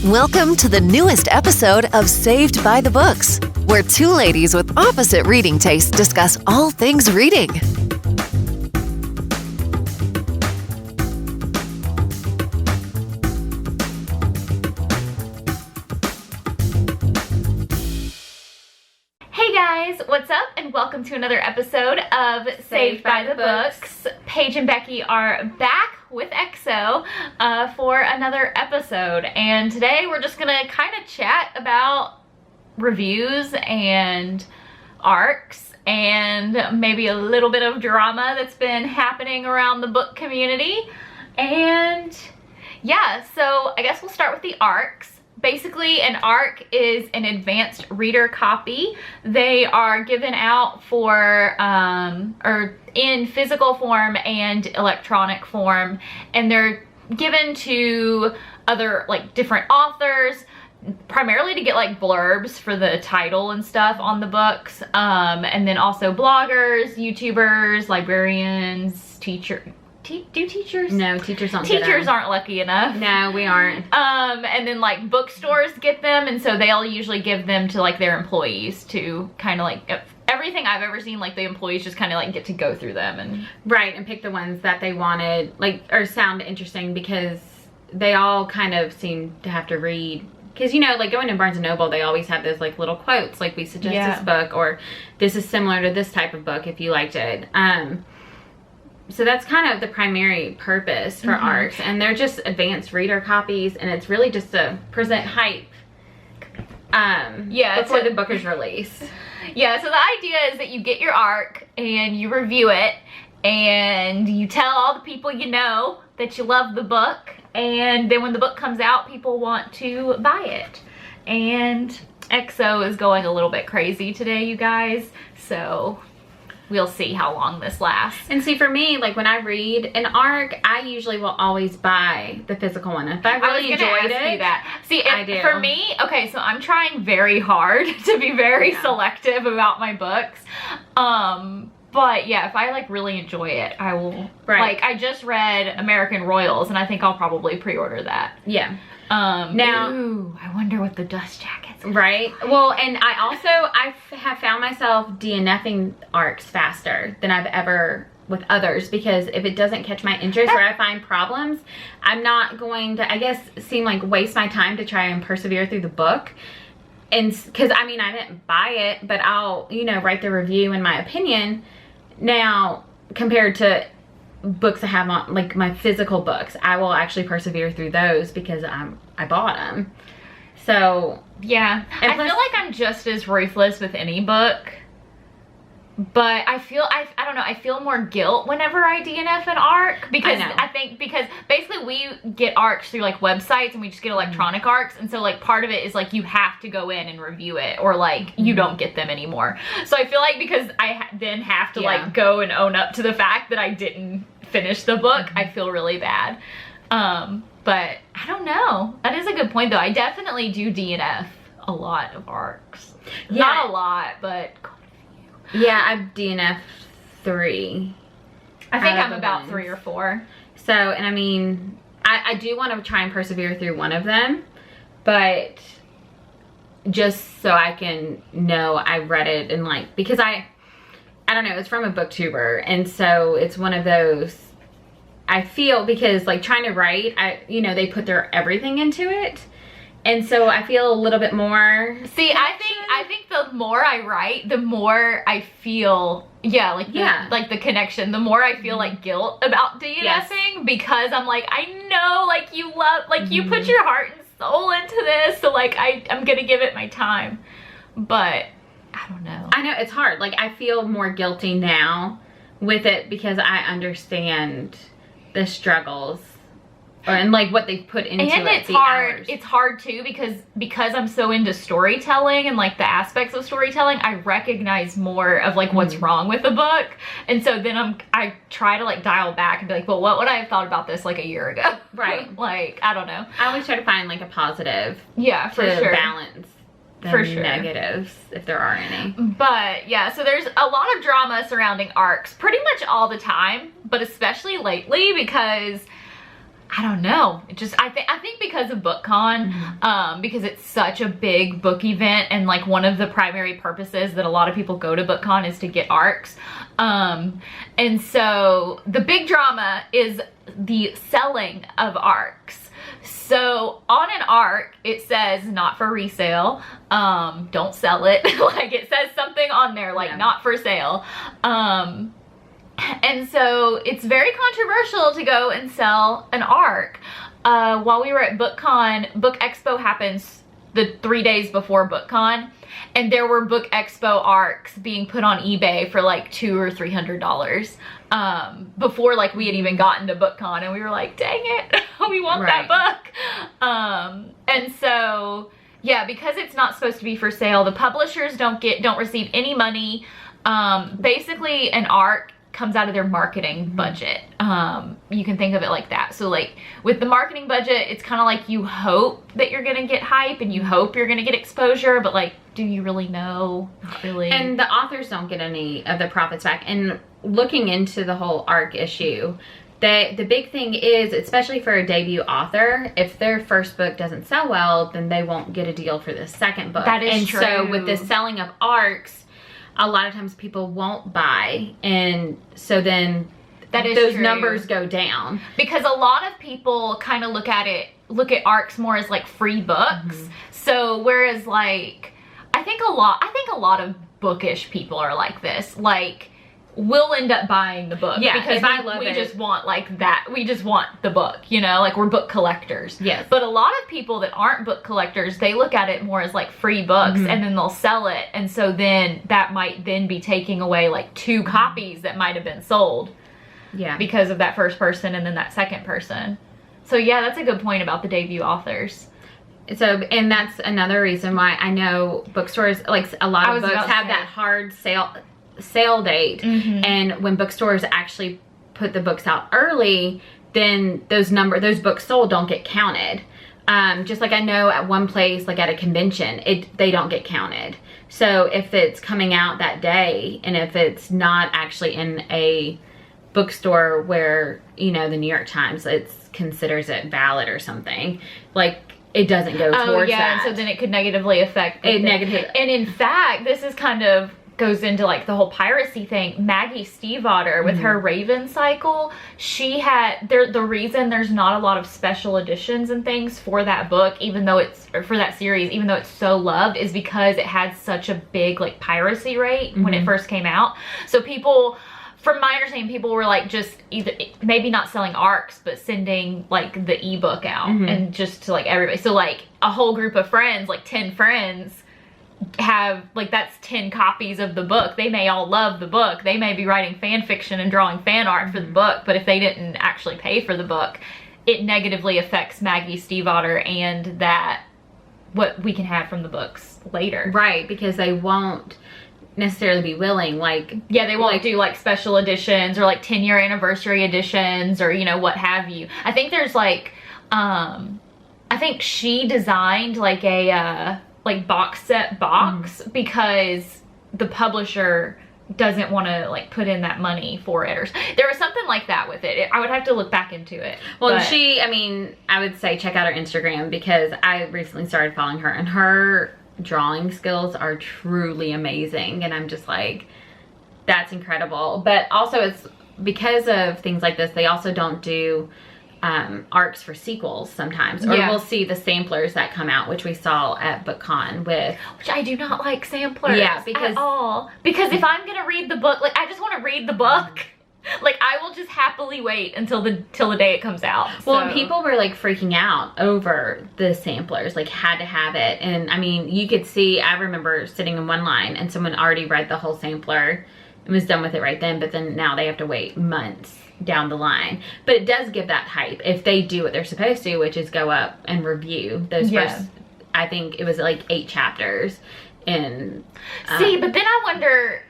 Welcome to the newest episode of Saved by the Books, where two ladies with opposite reading tastes discuss all things reading. Hey guys, what's up? And welcome to another episode of Saved by the Books. Paige and Becky are back with EXO for another episode, and today we're just gonna kind of chat about reviews and arcs and maybe a little bit of drama that's been happening around the book community. And yeah, so I guess we'll start with the arcs. Basically, an ARC is an advanced reader copy. They are given out for, or in physical form and electronic form, and they're given to other, like, different authors, primarily to get, like, blurbs for the title and stuff on the books, and then also bloggers, YouTubers, librarians, do teachers? No, teachers don't Teachers aren't lucky enough. No, we aren't. And then like bookstores get them, and so they'll usually give them to like their employees to kind of like, everything I've ever seen, like the employees just kind of like get to go through them and right, and pick the ones that they wanted, like, or sound interesting, because they all kind of seem to have to read. Because, you know, like going to Barnes & Noble, they always have those like little quotes, like we suggest this book, or this is similar to this type of book if you liked it. So that's kind of the primary purpose for ARCs, and they're just advanced reader copies, and it's really just to present hype before the book is released. Yeah, so the idea is that you get your ARC and you review it, and you tell all the people you know that you love the book, and then when the book comes out, people want to buy it. And EXO is going a little bit crazy today, you guys, so we'll see how long this lasts. And see, for me, like when I read an ARC, I usually will always buy the physical one. If I really enjoyed it, see, I do. For me, okay, so I'm trying very hard to be very selective about my books. But yeah, if I like really enjoy it, I will. Right. Like I just read American Royals, and I think I'll probably pre-order that. Yeah. Now, ooh, I wonder what the dust jackets are. Right. Well, and I have found myself DNFing ARCs faster than I've ever with others, because if it doesn't catch my interest or I find problems, I'm not going to, I guess, waste my time to try and persevere through the book. And because I mean, I didn't buy it, but I'll, you know, write the review and my opinion. Now, compared to books I have on, like my physical books, I will actually persevere through those because I bought them. So yeah, and I feel like I'm just as ruthless with any book, but I don't know, I feel more guilt whenever I DNF an ARC, because I think because basically we get ARCs through like websites, and we just get electronic ARCs, and so like part of it is like you have to go in and review it, or like you don't get them anymore. So I feel like because I then have to like go and own up to the fact that I didn't finish the book, I feel really bad. But I don't know. That is a good point though. I definitely do DNF a lot of ARCs. Yeah. Not a lot, but yeah, I've DNF'd 3. I think I'm about 3 or 4. So, and I mean, I do want to try and persevere through one of them, but just so I can know I read it, and like, because I don't know, it's from a booktuber, and so it's one of those, I feel, because like trying to write, you know, they put their everything into it. And so I feel a little bit more. See, I think the more I write, the more I feel, like the connection. The more I feel like guilt about DNFing, because I'm like, I know, like you love, like you put your heart and soul into this, so like I'm gonna give it my time. But I don't know. I know it's hard. Like I feel more guilty now with it because I understand the struggles. And like what they put into it. And it's hard. Hours. It's hard too, because I'm so into storytelling and like the aspects of storytelling, I recognize more of like what's wrong with the book. And so then I try to like dial back and be like, well, what would I have thought about this like a year ago? Right. Like, I don't know. I always try to find like a positive. Yeah, for sure. Balance for sure. Negatives, if there are any. But yeah, so there's a lot of drama surrounding ARCs pretty much all the time, but especially lately, because I don't know. I think because of BookCon, because it's such a big book event, and like one of the primary purposes that a lot of people go to BookCon is to get ARCs. And so the big drama is the selling of ARCs. So on an ARC, it says not for resale. Don't sell it. Like it says something on there like not for sale. And so it's very controversial to go and sell an ARC. While we were at BookCon, Book Expo happens the 3 days before BookCon, and there were Book Expo ARCs being put on eBay for like $200 or $300 before like we had even gotten to BookCon, and we were like, dang it, we want that book. And so yeah, because it's not supposed to be for sale, the publishers don't receive any money. Basically an ARC comes out of their marketing budget. You can think of it like that. So like with the marketing budget, it's kind of like you hope that you're gonna get hype and you hope you're gonna get exposure, but like, do you really know? Not really. And the authors don't get any of the profits back. And looking into the whole ARC issue, the big thing is, especially for a debut author, if their first book doesn't sell well, then they won't get a deal for the second book. That is true. So with the selling of ARCs, a lot of times people won't buy, and so then those numbers go down. Because a lot of people kind of look at ARCs more as like free books. So whereas like, I think a lot of bookish people are like this. Like, we'll end up buying the book because we just want like that. We just want the book, you know, like we're book collectors. Yes. But a lot of people that aren't book collectors, they look at it more as like free books, and then they'll sell it. And so then that might then be taking away like 2 copies that might have been sold. Yeah. Because of that first person and then that second person. So yeah, that's a good point about the debut authors. So, and that's another reason why I know bookstores, like a lot of books have that hard sale date, and when bookstores actually put the books out early, then those books sold don't get counted. Just like I know at one place, like at a convention, they don't get counted. So if it's coming out that day, and if it's not actually in a bookstore where, you know, the New York Times considers it valid or something, like it doesn't go towards that. And so then it could negatively affect it. And in fact, this is kind of goes into like the whole piracy thing. Maggie Stiefvater with her Raven cycle, she had the reason there's not a lot of special editions and things for that book, even though for that series, even though it's so loved, is because it had such a big like piracy rate when it first came out. So people, from my understanding, people were like just either maybe not selling ARCs, but sending like the ebook out and just to like everybody. So like a whole group of friends, like 10 friends, have like, that's 10 copies of the book. They may all love the book. They may be writing fan fiction and drawing fan art for the book, but if they didn't actually pay for the book, it negatively affects Maggie Stiefvater and that what we can have from the books later. Right, because they won't necessarily be willing, like, yeah, they won't do like special editions or like 10-year anniversary editions or, you know, what have you. I think there's like I think she designed like a like box set box because the publisher doesn't want to like put in that money for it, or there was something like that with it. I would have to look back into it. Well, I mean, I would say check out her Instagram, because I recently started following her, and her drawing skills are truly amazing, and I'm just like, that's incredible. But also, it's because of things like this, they also don't do ARCs for sequels sometimes, or we'll see the samplers that come out, which we saw at BookCon which I do not like samplers because at all, because if I'm gonna read the book, like I just want to read the book. Like I will just happily wait until the day it comes out. Well, and people were like freaking out over the samplers, like had to have it. And I mean, you could see, I remember sitting in one line and someone already read the whole sampler and was done with it right then, but then now they have to wait months down the line. But it does give that hype if they do what they're supposed to, which is go up and review those first, I think it was like 8 chapters. And see, but then I wonder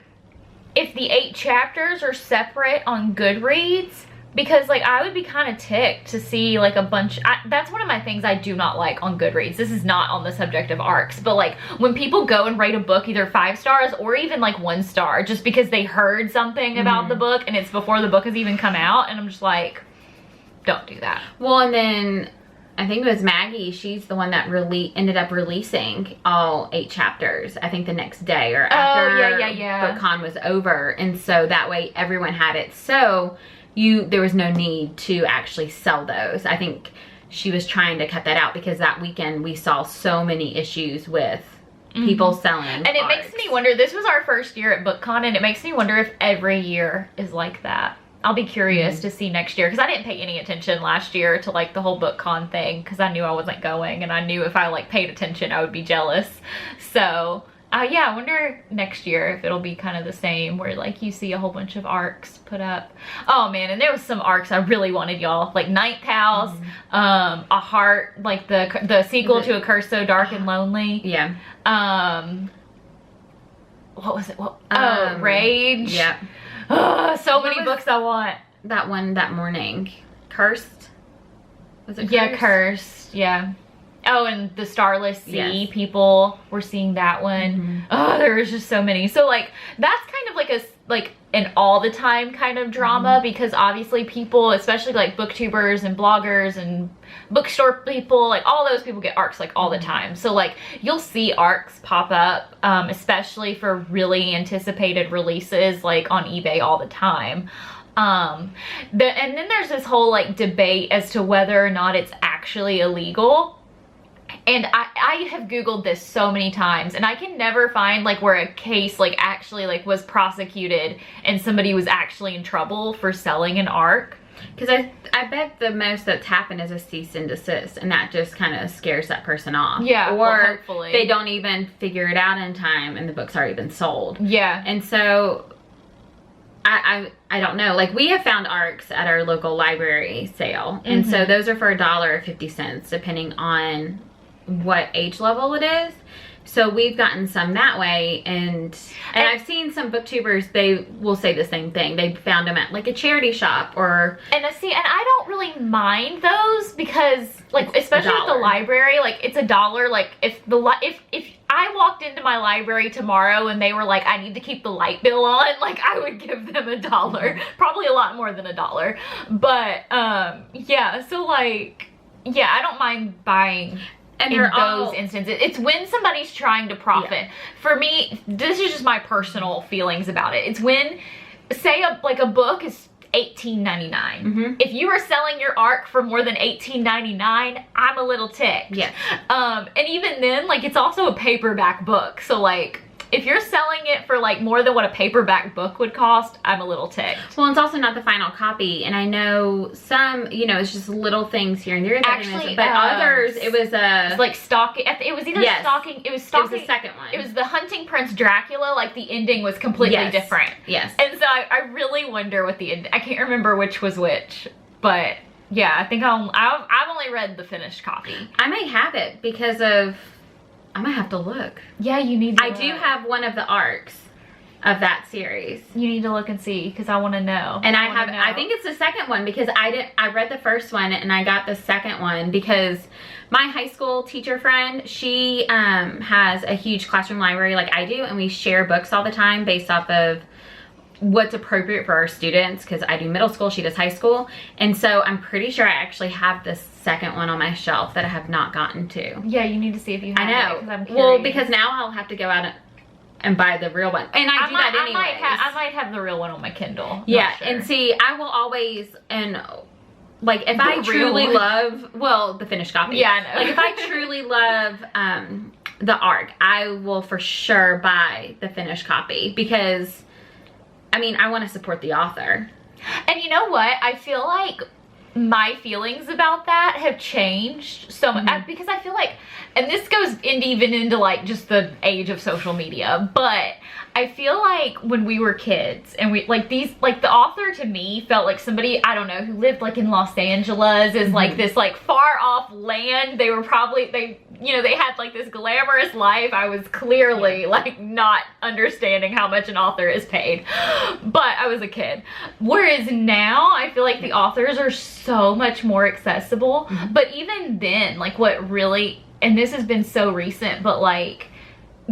if the 8 chapters are separate on Goodreads, because like I would be kind of ticked to see like a bunch. That's one of my things I do not like on Goodreads. This is not on the subject of ARCs, but like when people go and rate a book either 5 stars or even like 1 star just because they heard something about the book and it's before the book has even come out, and I'm just like, don't do that. Well, and then I think it was Maggie. She's the one that ended up releasing all 8 chapters. I think the next day or after BookCon was over, and so that way everyone had it. So there was no need to actually sell those. I think she was trying to cut that out because that weekend we saw so many issues with people selling. And it makes me wonder. This was our first year at BookCon, and it makes me wonder if every year is like that. I'll be curious to see next year, because I didn't pay any attention last year to like the whole BookCon thing, because I knew I wasn't going, and I knew if I like paid attention I would be jealous. So yeah, I wonder next year if it'll be kind of the same, where like you see a whole bunch of ARCs put up. Oh man, and there was some ARCs I really wanted, y'all, like Ninth House, A Heart, like the sequel to A Curse So Dark and Lonely. Yeah. What was it? Rage. Yeah. So many books I want. That one that morning. Cursed? Was it Cursed? Yeah, Cursed. Yeah. Oh, and The Starless Sea. Yes. People were seeing that one. Oh, there was just so many. So like that's kind of like an all the time kind of drama, because obviously people, especially like booktubers and bloggers and bookstore people, like all those people get ARCs like all the time. So like you'll see ARCs pop up, especially for really anticipated releases like on eBay all the time. And then there's this whole like debate as to whether or not it's actually illegal. And I have Googled this so many times, and I can never find like where a case like actually like was prosecuted and somebody was actually in trouble for selling an ARC. Because I bet the most that's happened is a cease and desist, and that just kind of scares that person off. Yeah, or hopefully they don't even figure it out in time and the book's already been sold. Yeah. And so I don't know. Like, we have found ARCs at our local library sale, and so those are for $1.50 depending on what age level it is. So we've gotten some that way, and I've seen some booktubers, they will say the same thing. They found them at like a charity shop or... And I don't really mind those, because like, especially at the library, like it's $1. Like if I walked into my library tomorrow and they were like, I need to keep the light bill on, like I would give them $1. Probably a lot more than $1. But yeah, so like, yeah, I don't mind buying in those instances. It's when somebody's trying to profit. Yeah. For me, this is just my personal feelings about it. It's when, say a book is $18.99. If you are selling your ARC for more than $18.99, I'm a little ticked. Yeah. And even then, like, it's also a paperback book. So like, if you're selling it for like more than what a paperback book would cost, I'm a little ticked. Well, it's also not the final copy, and I know some, you know, it's just little things here and there. Actually, but others, it was like stalking. It was either stalking. It was stalking. It was the second one. It was the Hunting Prince Dracula. Like the ending was completely different. Yes. And so I really wonder what the end. I can't remember which was which, but yeah, I think I've only read the finished copy. I may have it because of. I might have to look. Yeah, you need to I do have one of the ARCs of that series. You need to look and see, because I want to know. And I think it's the second one, because I read the first one and I got the second one because my high school teacher friend, she has a huge classroom library like I do, and we share books all the time based off of what's appropriate for our students, because I do middle school, she does high school, and so I'm pretty sure I actually have the second one on my shelf that I have not gotten to. Yeah, you need to see if you have it. I know. Because I'm curious. Well, because now I'll have to go out and buy the real one, and I do that anyway. I might have the real one on my Kindle. Yeah, and see, I will always, and like if I truly love, well, the finished copy. Yeah, I know. Like if I truly love the ARC, I will for sure buy the finished copy, because I mean, I want to support the author. And you know what? I feel like my feelings about that have changed so much, because I feel like, and this goes even into like just the age of social media, but I feel like when we were kids and we like the author to me felt like somebody, I don't know, who lived like in Los Angeles, is like this like far off land. They were probably, they had like this glamorous life. I was clearly like not understanding how much an author is paid, but I was a kid. Whereas now I feel like the authors are so much more accessible. But even then, like what really, and this has been so recent, but like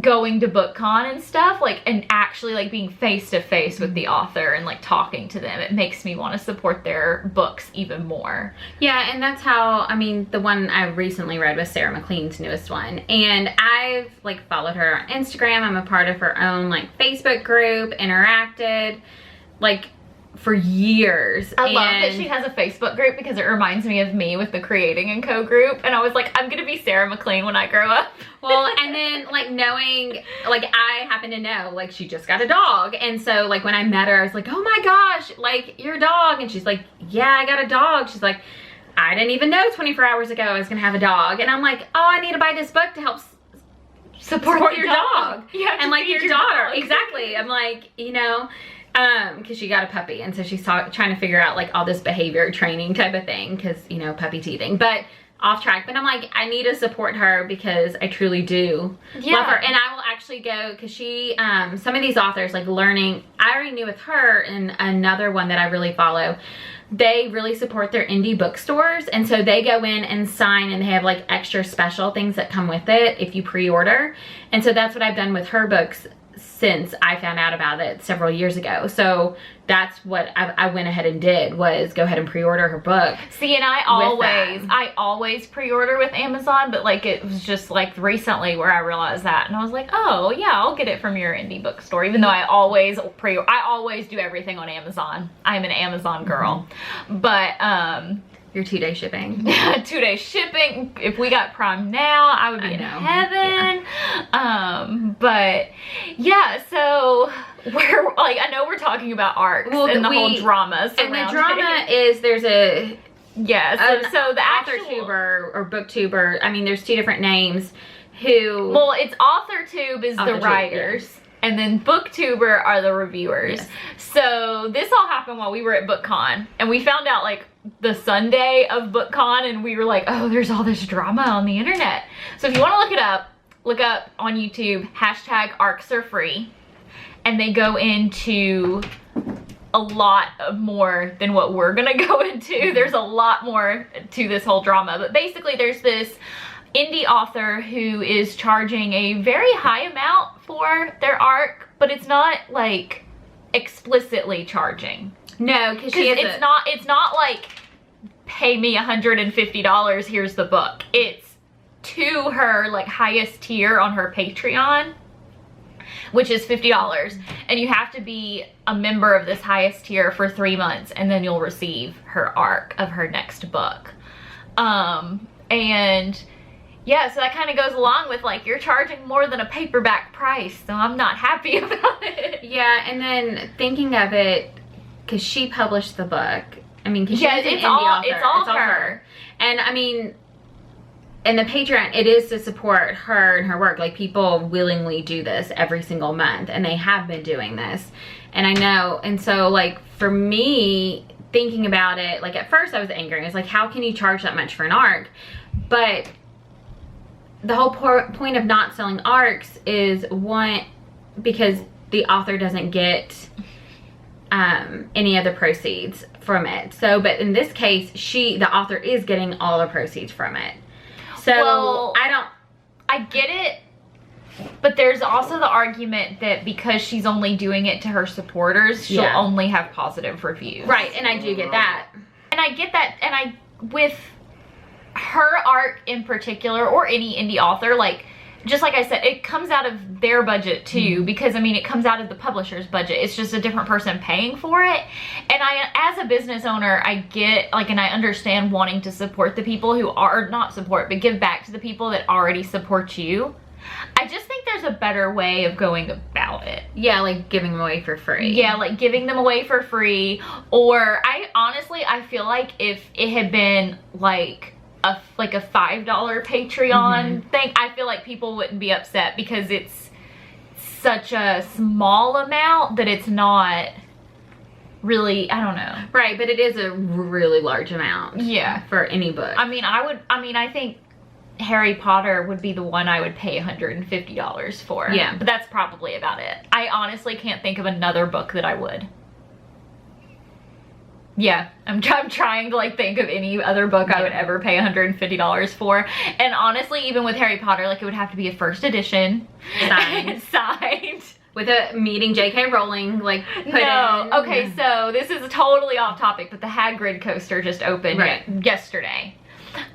going to BookCon and stuff, like, and actually like being face to face with the author and like talking to them, it makes me want to support their books even more. Yeah, and that's how, I mean, the one I recently read was Sarah McLean's newest one, and I've like followed her on Instagram. I'm a part of her own like Facebook group, interacted like for years. I love that she has a Facebook group because it reminds me of me with the Creating and Co group, and I was like, I'm gonna be Sarah McLean when I grow up. Well, and then like knowing, like I happen to know like she just got a dog, and so like when I met her I was like, oh my gosh, like your dog, and she's like, yeah, I got a dog. She's like, I didn't even know 24 hours ago I was gonna have a dog. And I'm like, oh, I need to buy this book to help support your dog. And like your daughter. Exactly. I'm like, you know, because she got a puppy, and so she's trying to figure out like all this behavior training type of thing, because, you know, puppy teething, but off track. But I'm like, I need to support her because I truly do love her. And I will actually go, because she some of these authors, like Learning, I already knew with her, and another one that I really follow, they really support their indie bookstores, and so they go in and sign, and they have like extra special things that come with it if you pre-order. And so that's what I've done with her books since I found out about it several years ago. So that's what I went ahead and did, was go ahead and pre-order her book. See, and I always pre-order with Amazon, but like it was just like recently where I realized that, and I was like, oh yeah, I'll get it from your indie bookstore, even though I always do everything on Amazon. I'm an Amazon girl. But your 2-day shipping. 2-day shipping. If we got Prime Now, I would be in heaven. Yeah. But yeah, so we're like, I know we're talking about arcs and the whole drama. And the drama is there's a so the AuthorTuber or BookTuber. I mean, there's 2 different names. Who? Well, it's AuthorTube is the writers. Yeah. And then BookTuber are the reviewers. Yes. So this all happened while we were at BookCon, and we found out like the Sunday of BookCon, and we were like, oh, there's all this drama on the internet. So if you want to look up on YouTube, #ArcsAreFree, and they go into a lot more than what we're gonna go into. There's a lot more to this whole drama, but basically there's this indie author who is charging a very high amount for their arc, but it's not like explicitly charging. No, because it's not like pay me $150, here's the book. It's to her like highest tier on her Patreon, which is $50, and you have to be a member of this highest tier for 3 months, and then you'll receive her arc of her next book. And yeah, so that kind of goes along with like, you're charging more than a paperback price, so I'm not happy about it. Yeah, and then thinking of it, because she published the book. I mean, because it's all her. And I mean, and the Patreon, it is to support her and her work. Like, people willingly do this every single month, and they have been doing this. And I know, and so like for me, thinking about it, like at first I was angry. I was like, how can you charge that much for an arc? But the whole point of not selling arcs is, one, because the author doesn't get any of the proceeds from it. So, but in this case, the author is getting all the proceeds from it. So, well, I get it, but there's also the argument that because she's only doing it to her supporters, she'll only have positive reviews. Right, and I do get that. And I get that, and with her arc in particular, or any indie author, like, just like I said, it comes out of their budget too, because I mean, it comes out of the publisher's budget. It's just a different person paying for it. And as a business owner, I get, like, and I understand wanting to support the people who are, not support, but give back to the people that already support you. I just think there's a better way of going about it. Yeah, like giving them away for free. Yeah, like giving them away for free. Or I feel like if it had been like a $5 Patreon thing, I feel like people wouldn't be upset, because it's such a small amount that it's not really, I don't know. Right, but it is a really large amount. Yeah. For any book. I think Harry Potter would be the one I would pay $150 for. Yeah. But that's probably about it. I honestly can't think of another book that I would. Yeah, I'm trying to like think of any other book I would ever pay $150 for. And honestly, even with Harry Potter, like it would have to be a first edition. Signed. With a meeting J.K. Rowling, like, put in. Okay, so this is totally off topic, but the Hagrid coaster just opened yesterday.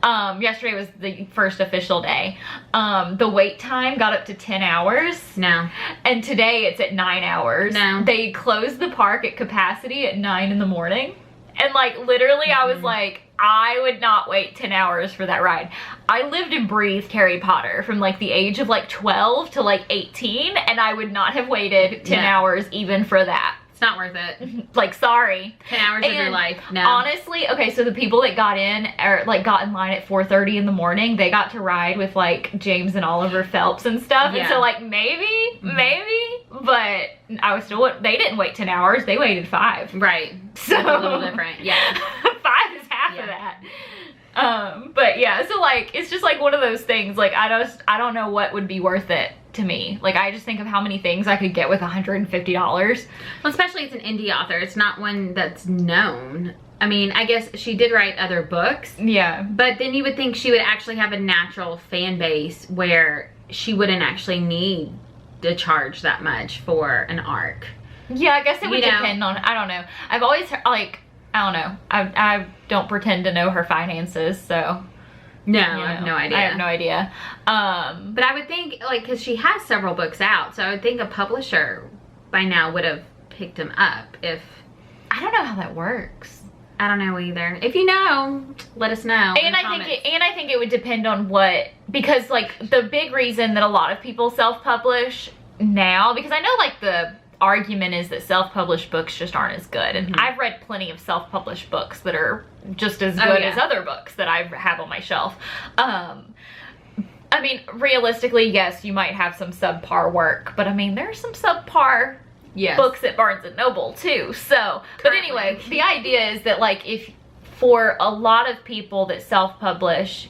Yesterday was the first official day. The wait time got up to 10 hours. No. And today it's at 9 hours. No. They closed the park at capacity at 9 in the morning. And like literally I was like, I would not wait 10 hours for that ride. I lived and breathed Harry Potter from like the age of like 12 to like 18, and I would not have waited 10 hours even for that. It's not worth it. Like, sorry. 10 hours of your life. No. Honestly, okay, so the people that got in or like got in line at 4:30 in the morning, they got to ride with like James and Oliver Phelps and stuff. And so like maybe, but I was still, they didn't wait 10 hours, they waited 5. Right. So it's a little different. Yeah. 5 is half of that. But yeah, so like it's just like one of those things, like I don't know what would be worth it to me. Like I just think of how many things I could get with $150. Well, especially it's an indie author. It's not one that's known. I mean, I guess she did write other books. Yeah. But then you would think she would actually have a natural fan base where she wouldn't actually need to charge that much for an arc. Yeah, I guess it would depend on, I don't know. I've always heard, like, I don't know. I don't pretend to know her finances, so. No, I have no idea. I have no idea. But I would think, like, because she has several books out, so I would think a publisher by now would have picked them up if... I don't know how that works. I don't know either. If you know, let us know. And I think it would depend on what, because like the big reason that a lot of people self-publish now, because I know like the argument is that self-published books just aren't as good, and I've read plenty of self-published books that are just as good as other books that I have on my shelf. I mean, realistically, yes, you might have some subpar work, but I mean, there's some subpar books at Barnes & Noble too, so. But anyway, the idea is that like if for a lot of people that self-publish,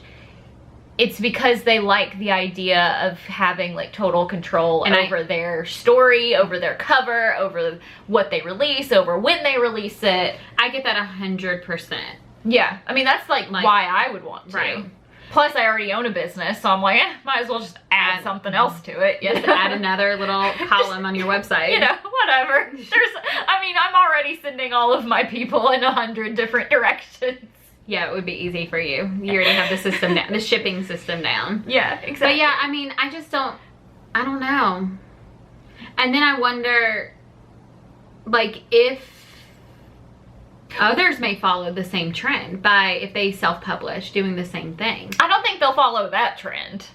it's because they like the idea of having like total control over their story, over their cover, over what they release, over when they release it. I get that 100%. Yeah, I mean that's like why I would want to. Right. Plus I already own a business, so I'm like, might as well just add something else to it. Just add another little column on your website. You know, whatever. I mean, I'm already sending all of my people in 100 different directions. Yeah, it would be easy for you. You already have the system down, the shipping system down. Yeah, exactly. But yeah, I mean, I don't know. And then I wonder, like, if others may follow the same trend if they self-publish doing the same thing. I don't think they'll follow that trend.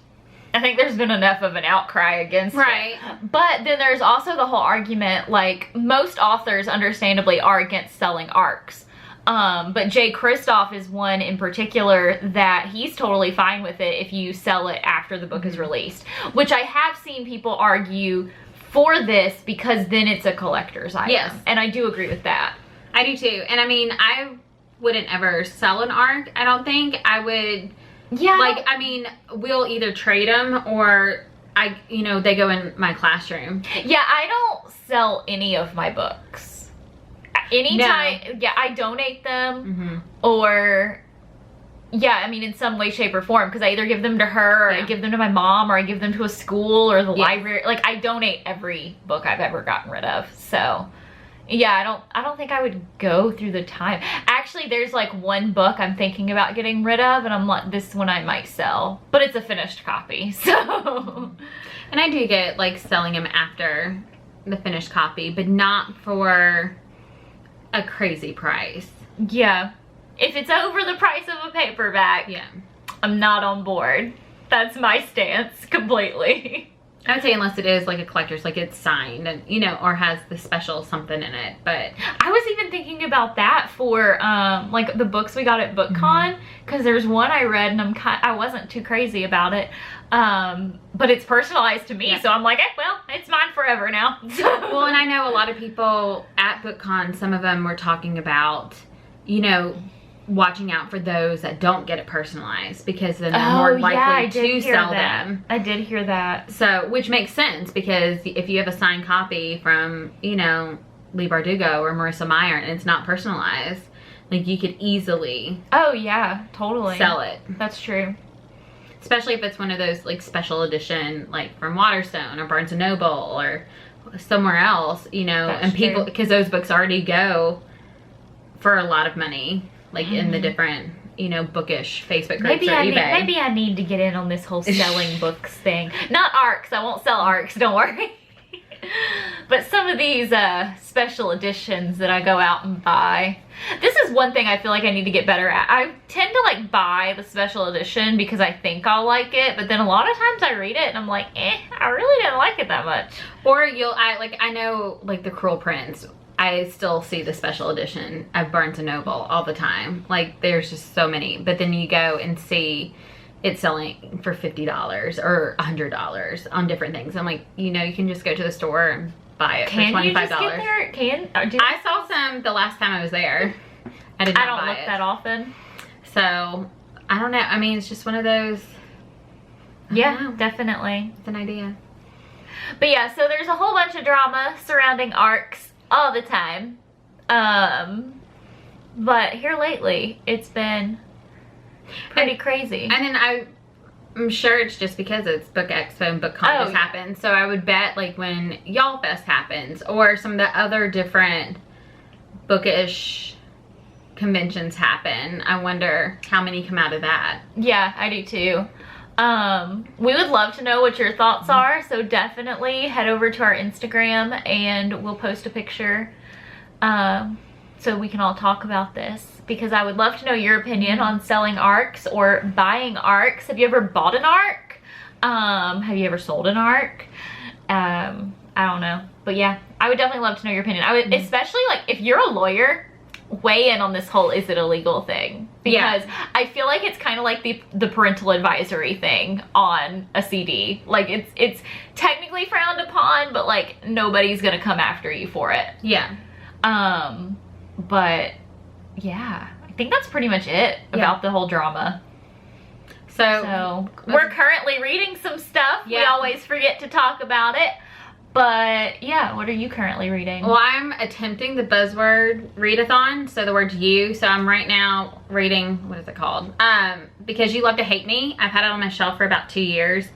I think there's been enough of an outcry against it. But then there's also the whole argument, like, most authors understandably are against selling arcs. But Jay Kristoff is one in particular that he's totally fine with it if you sell it after the book is released. Which I have seen people argue for this because then it's a collector's item. Yes. And I do agree with that. I do too. And I mean, I wouldn't ever sell an arc, I don't think. I would... Yeah. Like, I mean, we'll either trade them or they go in my classroom. Yeah, I don't sell any of my books. Anytime, I donate them or, I mean, in some way, shape, or form, because I either give them to her or I give them to my mom or I give them to a school or the library. Like, I donate every book I've ever gotten rid of. So, yeah, I don't think I would go through the time. Actually, there's like one book I'm thinking about getting rid of, and I'm like, this one I might sell, but it's a finished copy, so. And I do get like selling them after the finished copy, but not for a crazy price. Yeah. If it's over the price of a paperback, I'm not on board. That's my stance completely. I would say unless it is like a collector's, like it's signed and, or has the special something in it, but. I was even thinking about that for, like the books we got at BookCon, because there's one I read and I wasn't too crazy about it. But it's personalized to me, so I'm like, well, it's mine forever now. Well, and I know a lot of people at BookCon, some of them were talking about, watching out for those that don't get it personalized, because then they're more likely to sell them. I did hear that. So, which makes sense, because if you have a signed copy from, Leigh Bardugo or Marissa Meyer and it's not personalized, like you could easily Oh yeah, totally. sell it. That's true. Especially if it's one of those like special edition, like from Waterstone or Barnes & Noble or somewhere else, you know. That's and people, true. because those books already go for a lot of money, like in the different, you know, bookish Facebook groups or eBay. Maybe I need to get in on this whole selling books thing. Not ARCs. I won't sell ARCs. Don't worry. But some of these special editions that I go out and buy. This is one thing I feel like I need to get better at. I tend to like buy the special edition because I think I'll like it, but then a lot of times I read it and I'm like, I really didn't like it that much. Or I know like the Cruel Prince, I still see the special edition at Barnes & Noble all the time. Like there's just so many, but then you go and see it's selling for $50 or $100 on different things. I'm like, you know, you can just go to the store and buy it for $25. Can you just get there? I saw some the last time I was there. I did not buy it. I don't look that often. So, I don't know. I mean, it's just one of those. Yeah, definitely. It's an idea. But yeah, so there's a whole bunch of drama surrounding ARCs all the time. But here lately, it's been pretty crazy. And then I'm sure it's just because it's Book Expo and BookCon just happened. So I would bet like when Y'all Fest happens or some of the other different bookish conventions happen, I wonder how many come out of that. Yeah, I do too. We would love to know what your thoughts are, so definitely head over to our Instagram and we'll post a picture so we can all talk about this, because I would love to know your opinion on selling ARCs or buying ARCs. Have you ever bought an ARC? Have you ever sold an ARC? I don't know, but yeah, I would definitely love to know your opinion. I would, especially like if you're a lawyer, weigh in on this whole is it illegal thing, because I feel like it's kind of like the parental advisory thing on a CD. Like it's technically frowned upon, but like nobody's gonna come after you for it. Yeah. But yeah, I think that's pretty much it about the whole drama. So we're currently reading some stuff. We always forget to talk about it. But yeah, what are you currently reading? Well, I'm attempting the buzzword readathon, so the word's you. So I'm right now reading, what is it called? Because You Love to Hate Me. I've had it on my shelf for about 2 years,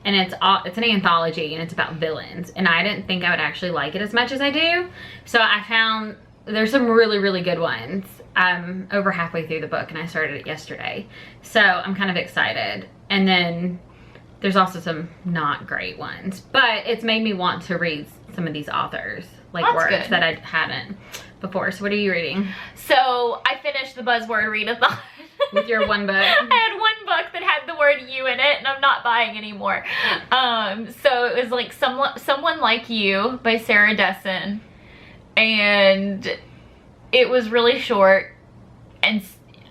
and it's an anthology, and it's about villains. And I didn't think I would actually like it as much as I do. So I found there's some really, really good ones. I'm over halfway through the book, and I started it yesterday. So I'm kind of excited. And then there's also some not great ones, but it's made me want to read some of these authors, like works that I hadn't before. So what are you reading? So I finished the buzzword readathon. With your one book? I had one book that had the word you in it, and I'm not buying anymore. So it was like Someone Like You by Sarah Dessen, and it was really short, and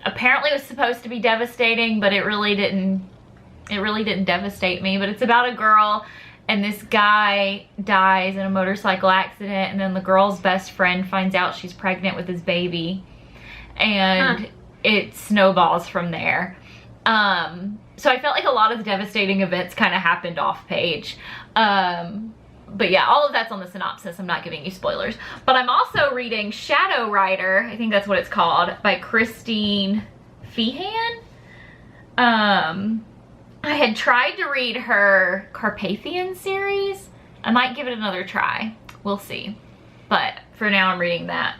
apparently it was supposed to be devastating, but it really didn't devastate me. But it's about a girl, and this guy dies in a motorcycle accident, and then the girl's best friend finds out she's pregnant with his baby, and it snowballs from there. So I felt like a lot of the devastating events kind of happened off page. But yeah, all of that's on the synopsis. I'm not giving you spoilers. But I'm also reading Shadow Rider, I think that's what it's called, by Christine Feehan. I had tried to read her Carpathian series. I might give it another try. We'll see. But for now, I'm reading that.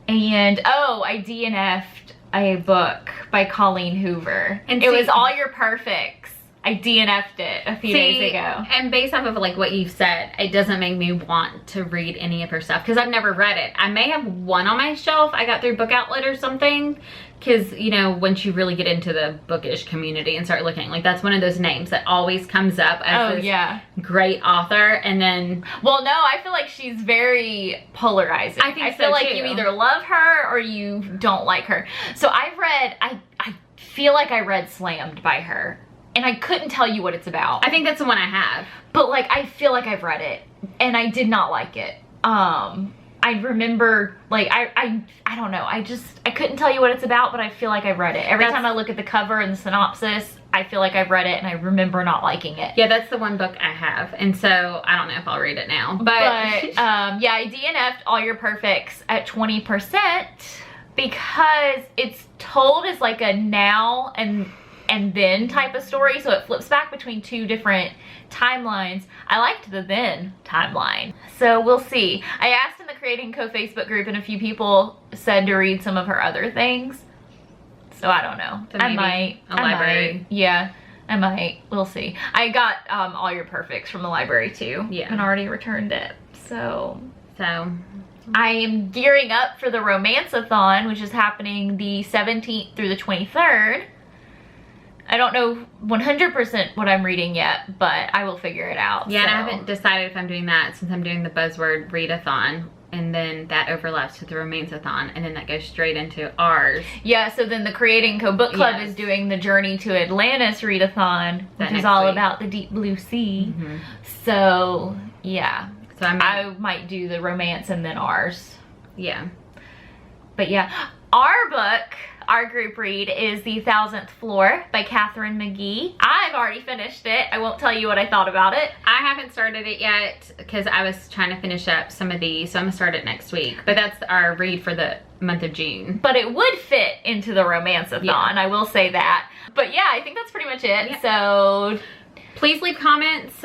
And, I DNF'd a book by Colleen Hoover. And it was All Your Perfects. I DNF'd it a few days ago. And based off of like what you've said, it doesn't make me want to read any of her stuff because I've never read it. I may have one on my shelf I got through Book Outlet or something, because you know, once you really get into the bookish community and start looking, like that's one of those names that always comes up as this great author. And then, well, no, I feel like she's very polarizing. I feel like you either love her or you don't like her. So I've read, I feel like I read Slammed by her, and I couldn't tell you what it's about. I think that's the one I have. But like, I feel like I've read it, and I did not like it. I remember, like, I don't know. I couldn't tell you what it's about, but I feel like I've read it. Every time I look at the cover and the synopsis, I feel like I've read it, and I remember not liking it. Yeah, that's the one book I have, and so I don't know if I'll read it now. But yeah, I DNF'd All Your Perfects at 20%, because it's told as like a now and then type of story, so it flips back between two different timelines. I liked the then timeline, so we'll see. I asked in the Creating Co Facebook group, and a few people said to read some of her other things, so I don't know. So I might. Yeah, I might. We'll see. I got All Your Perfects from the library too. Yeah. And already returned it, so I am gearing up for the Romance-a-thon, which is happening the 17th through the 23rd. I don't know 100% what I'm reading yet, but I will figure it out. Yeah, so. and I haven't decided if I'm doing that, since I'm doing the Buzzword Readathon, and then that overlaps with the Romance-a-thon, and then that goes straight into ours. Yeah, so then the Creating Co Book Club is doing the Journey to Atlantis Readathon, which is all about the deep blue sea. Mm-hmm. So, yeah. So I might do the romance and then ours. Yeah. But yeah, our book, our group read, is The 1000th Floor by Katharine McGee. I've already finished it. I won't tell you what I thought about it. I haven't started it yet because I was trying to finish up some of these, so I'm gonna start it next week. But that's our read for the month of June. But it would fit into the Romance-a-thon, I will say that. But yeah, I think that's pretty much it. Yeah. So please leave comments.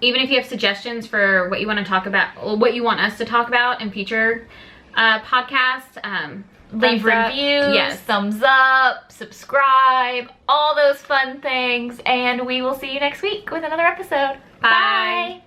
Even if you have suggestions for what you want to talk about, or what you want us to talk about in future podcasts. Leave reviews, thumbs up, subscribe, all those fun things. And we will see you next week with another episode. Bye.